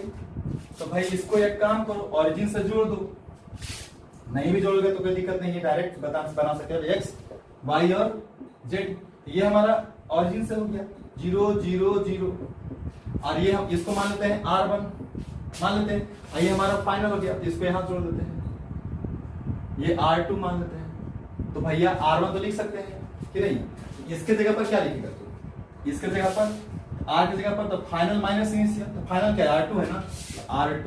Speaker 1: तो भाई इसको एक काम करो, ऑरिजिन से जोड़ दो, नहीं भी जोड़ोगे तो कोई दिक्कत नहीं है, डायरेक्ट बना सकते हो, एक्स वाई और जेड, ये हमारा ऑरिजिन से हो गया 0 0 0, और ये हम इसको मान लेते हैं R1 मान लेते हैं, और ये हमारा फाइनल हो गया, तो इसको यहाँ जोड़ देते हैं, ये R2 मान लेते हैं, तो भैया R1 तो लिख सकते हैं कि नहीं, इसके जगह पर क्या लिखेगा तो, इसके जगह पर R की जगह पर, तो फाइनल माइनस इनिशियल, तो फाइनल क्या है R2 है ना, R2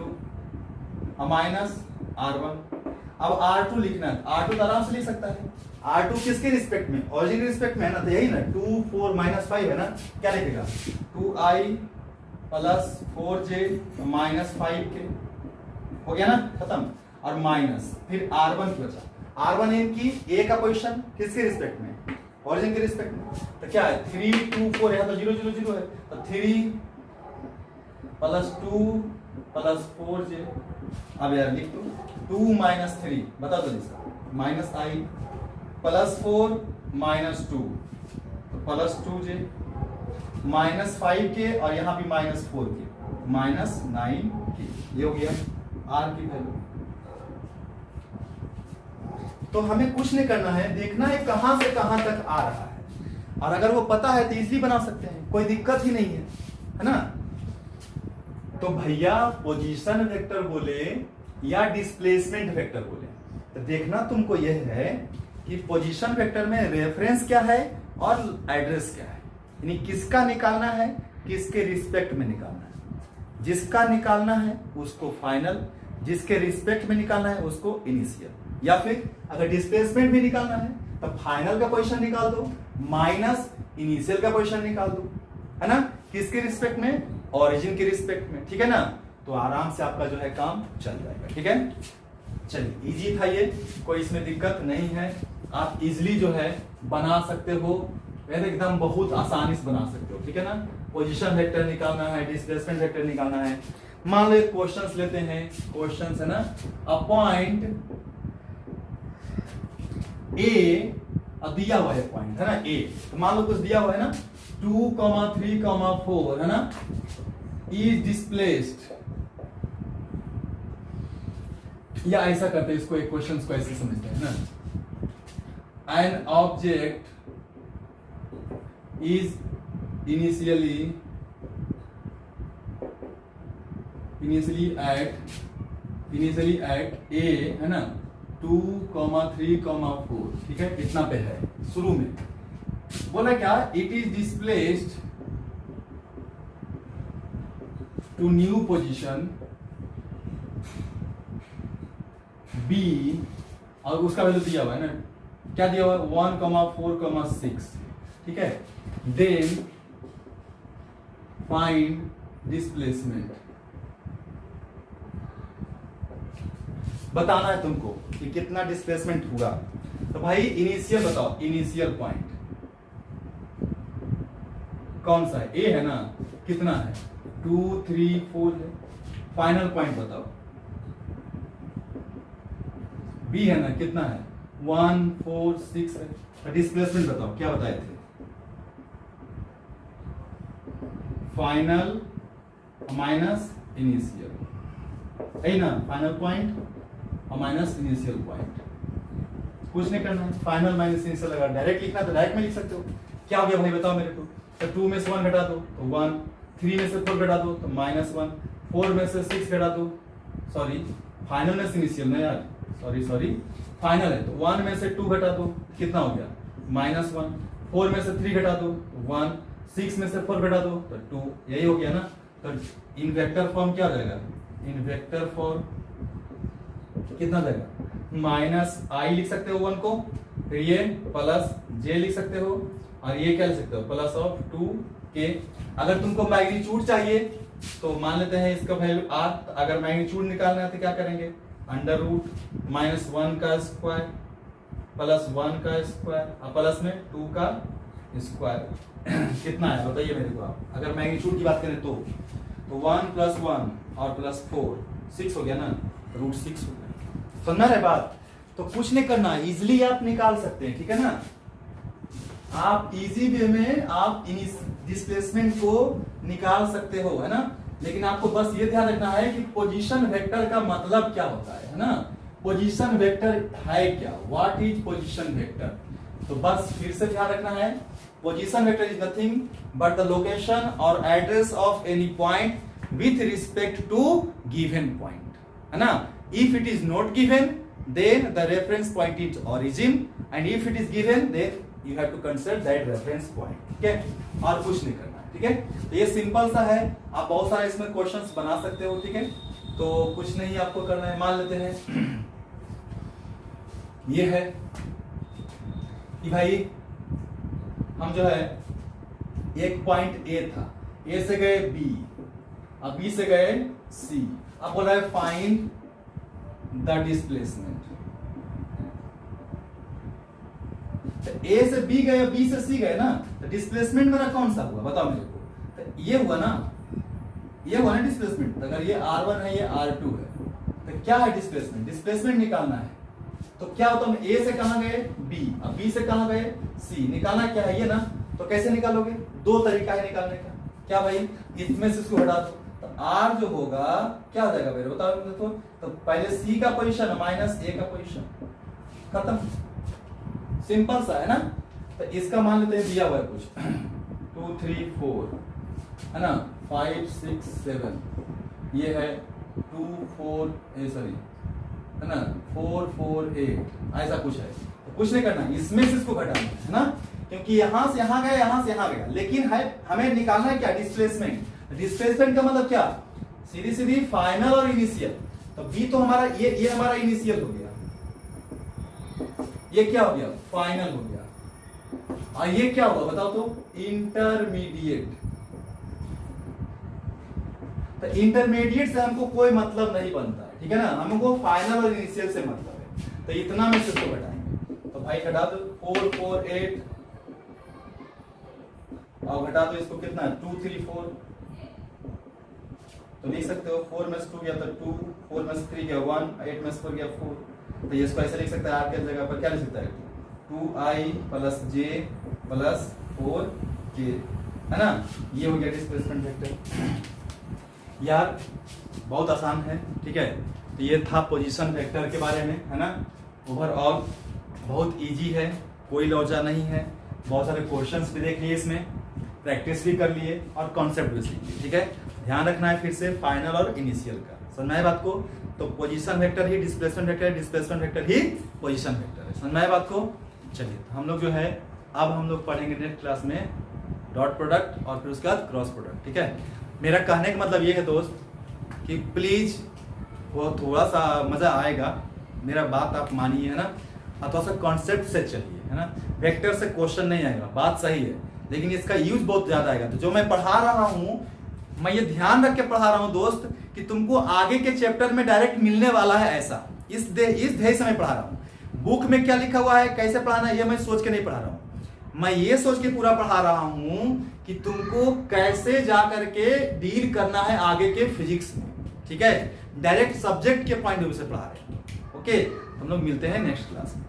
Speaker 1: माइनस R1, अब R2 लिखना है, R2 तो आराम से लिख सकता है, R2 किसके रिस्पेक्ट में, ओरिजिन के रिस्पेक्ट में है ना, तो यही ना 2 4 -5 है ना, क्या लिखेगा 2i प्लस 4j -5 के, हो गया ना खत्म, और माइनस फिर R1 की बचा, R1 इनकी ए का पोजीशन किसके रिस्पेक्ट में, ओरिजिन के रिस्पेक्ट में, तो क्या है 3 2 4, यहाँ तो 0 0 0 है, तो 3 प्लस 2 प्लस 4j, अब यार लिख दो 2 -3, बता दो इसका, माइनस आई प्लस 4 -2, तो प्लस 2j -5 के, और यहाँ भी -4 के, -9 के, ये हो गया आर की वैल्यू। तो हमें कुछ नहीं करना है, देखना है कहां से कहां तक आ रहा है, और अगर वो पता है तो इजीली बना सकते हैं, कोई दिक्कत ही नहीं है ना। तो भैया पोजीशन वेक्टर बोले या डिस्प्लेसमेंट वेक्टर बोले, तो देखना तुमको यह है कि पोजीशन वेक्टर में रेफरेंस क्या है और एड्रेस क्या है, यानी किसका निकालना है, किसके रिस्पेक्ट में निकालना है। जिसका निकालना है उसको फाइनल, जिसके रिस्पेक्ट में निकालना है उसको इनिशियल, या फिर अगर डिस्प्लेसमेंट भी निकालना है तो फाइनल का पोजीशन निकाल दो माइनस इनिशियल का पोजीशन निकाल दो, है ना, किसके रिस्पेक्ट में, ओरिजिन के रिस्पेक्ट में, ठीक है ना। तो आराम से आपका जो है काम चल जाएगा, ठीक है। चलिए इजी था ये, कोई इसमें दिक्कत नहीं है, आप इजिली जो है बना सकते हो, एकदम बहुत आसानी से बना सकते हो, ठीक है ना। पोजीशन वेक्टर निकालना है, डिस्प्लेसमेंट वेक्टर निकालना है। मान लो एक क्वेश्चंस लेते हैं, क्वेश्चंस है ना, अ पॉइंट ए दिया हुआ है पॉइंट, है ना ए, तो मान लो कुछ दिया हुआ है ना 2, 3, 4, है ना, इज डिस्प्लेस्ड, या ऐसा करते हैं इसको, एक क्वेश्चन को ऐसे समझते हैं ना, an object is initially at A, है ना, 2, 3, 4, ठीक है, इतना पे है शुरू में। बोला क्या, it is displaced to new position B, और उसका वैल्यू दिया हुआ है ना, क्या दिया हुआ है 1, 4, 6, ठीक है। देन फाइंड डिस्प्लेसमेंट, बताना है तुमको कि कितना डिस्प्लेसमेंट हुआ। तो भाई इनिशियल बताओ, इनिशियल पॉइंट कौन सा है, ए है ना, कितना है 2, 3, 4 है। फाइनल पॉइंट बताओ, बी है ना, कितना है 1, 4, 6 है। डिस्प्लेसमेंट बताओ, क्या बताए थे, फाइनल माइनस इनिशियल, है ना, फाइनल पॉइंट और माइनस इनिशियल पॉइंट। कुछ नहीं करना है, फाइनल माइनस इनिशियल अगर डायरेक्ट लिखना तो डायरेक्ट में लिख सकते हो। क्या हो गया भाई बताओ मेरे को, तो 2 में से 1 घटा दो तो 1, 3 में से 4 घटा दो तो -1, 4 में से 6 घटा दो, सॉरी फाइनल में से इनिशियल ना यार, सॉरी फाइनल है, तो 1 में से 2 घटा दो कितना हो गया -1, 4 में से 3 घटा दो 1, 6 में से 4 घटा दो तो 2, यही हो गया ना। तो इन वेक्टर फॉर्म क्या जाएगा, इन वेक्टर फॉर्म कितना जाएगा, माइनस आई लिख सकते हो 1 को, फिर ये प्लस जे लिख सकते हो, और ये क्या लिख सकते हो प्लस ऑफ 2k। अगर तुमको मैग्नीट्यूड चाहिए तो मान लेते हैं इसका वैल्यू r, अगर मैग्नीट्यूड निकालना है तो क्या करेंगे, √-1 का स्क्वायर प्लस 1 का स्क्वायर और प्लस में 2 का स्क्वायर कितना है बताइए मेरे को आप। अगर मैग्नीट्यूड की बात करें तो 1 + 1 और +4 6 हो गया ना, √6 हो गया। सुनना है बात, तो कुछ नहीं करना, इजिली आप निकाल सकते हैं, ठीक है ना। आप इजी वे में आप डिस्प्लेसमेंट को निकाल सकते हो, है ना। लेकिन आपको बस ये ध्यान रखना है कि पोजीशन वेक्टर का मतलब क्या होता है ना। पोजीशन वेक्टर है क्या, व्हाट इज पोजीशन वेक्टर। तो बस फिर से ध्यान रखना है, position vector is nothing but the location और address of any point with respect to given point, है ना। If it is not given then the reference point is origin and if it is given then you have to consider that reference point, ठीक है। और कुछ नहीं करना है, ठीक है। तो ये सिंपल सा है, आप बहुत सारे इसमें क्वेश्चंस बना सकते हो, ठीक है। तो कुछ नहीं आपको करना है, मान लेते हैं ये है कि भाई हम जो है एक पॉइंट ए था, ए से गए बी, अब बी से गए सी, अब बोला है फाइंड द डिस्प्लेसमेंट। ए से बी गए, बी से सी गए ना, तो डिस्प्लेसमेंट मेरा कौन सा हुआ बताओ मेरे को। तो ये हुआ ना, ये हुआ ना डिस्प्लेसमेंट। अगर ये R1 है, ये R2 है, तो क्या है डिस्प्लेसमेंट, डिस्प्लेसमेंट निकालना है। तो क्या होता है, ए से कहां गए बी, अब बी से कहां गए सी, निकालना क्या है ये ना। तो कैसे निकालोगे, दो तरीका है निकालने का। क्या भाई, इसमें से इसको हटा दो, तो R जो होगा क्या हो जाएगा मेरे बताओ। तो पहले C का पोजीशन -A का पोजीशन, खत्म, सिंपल सा है ना। तो इसका मान लेते हैं दिया हुआ है कुछ 2, 3, 4 है ना, 5, 6, 7, ये है 2, 4 है ना, 4, 4, 8 ऐसा कुछ है। तो कुछ नहीं करना, इसमें से इसको घटाना है ना, क्योंकि कि यहां से यहां गया, यहां से यहां गया, लेकिन है हमें निकालना है क्या, डिस्प्लेसमेंट। डिस्प्लेसमेंट का मतलब क्या, सीधी सीधी फाइनल और इनिशियल। तो बी तो हमारा ये हमारा इनिशियल हो गया, ये क्या हो गया, फाइनल हो गया, और ये क्या होगा बताओ तो, इंटरमीडिएट। तो इंटरमीडिएट से हमको कोई मतलब नहीं बनता है, ठीक है ना, हमको फाइनल और इनिशियल से मतलब है। तो इतना में से इसको घटाएंगे, तो भाई घटा दो 4 4 8, और घटा दो इसको कितना, 2 3 4, तो लिख सकते हो 4 में से 2 गया तो 2, 4 में से 3 गया 1, 8 में से 4 गया 4। तो ये इसको ऐसे लिख सकता है, आर के जगह पर क्या लिख सकता है, 2i plus j plus 4j, है ना। ये हो गया डिस्प्लेसमेंट वेक्टर। यार बहुत आसान है, ठीक है। तो ये था पोजीशन वेक्टर के बारे में, है ना। ओवरऑल बहुत इजी है, कोई लौजा नहीं है। बहुत सारे क्वेश्चंस भी देख लिए इसमें, प्रैक्टिस भी कर लिए और कॉन्सेप्ट भी सीख लिए, ठीक है। ध्यान रखना है फिर से फाइनल और इनिशियल का, समझ में आए बात को। तो पोजीशन वेक्टर ही डिस्प्लेसमेंट वेक्टर है, डिस्प्लेसमेंट वेक्टर ही पोजीशन वेक्टर है, समझ में आए बात को। चलिए तो हम लोग जो है अब हम लोग पढ़ेंगे नेक्स्ट क्लास में डॉट प्रोडक्ट और फिर उसके बाद क्रॉस प्रोडक्ट, ठीक है। मेरा कहने का मतलब ये है दोस्त कि प्लीज वो थोड़ा सा मजा आएगा, मेरा बात आप मानिए, है ना, और थोड़ा सा कॉन्सेप्ट से चलिए, है ना। वेक्टर से क्वेश्चन नहीं आएगा, बात सही है, लेकिन इसका यूज बहुत ज्यादा आएगा। तो जो मैं पढ़ा रहा हूँ, मैं ये ध्यान रख के पढ़ा रहा हूँ दोस्त कि तुमको आगे के चैप्टर में डायरेक्ट मिलने वाला है, ऐसा इस ध्येय से मैं पढ़ा रहा हूँ। बुक में क्या लिखा हुआ है, कैसे पढ़ाना है, ये मैं सोच के नहीं पढ़ा रहा हूँ। मैं ये सोच के पूरा पढ़ा रहा हूँ कि तुमको कैसे जा करके डील करना है आगे के फिजिक्स में, ठीक है। डायरेक्ट सब्जेक्ट के पॉइंट ऑफ व्यू से पढ़ा रहे हैं। ओके, हम लोग मिलते हैं नेक्स्ट क्लास में।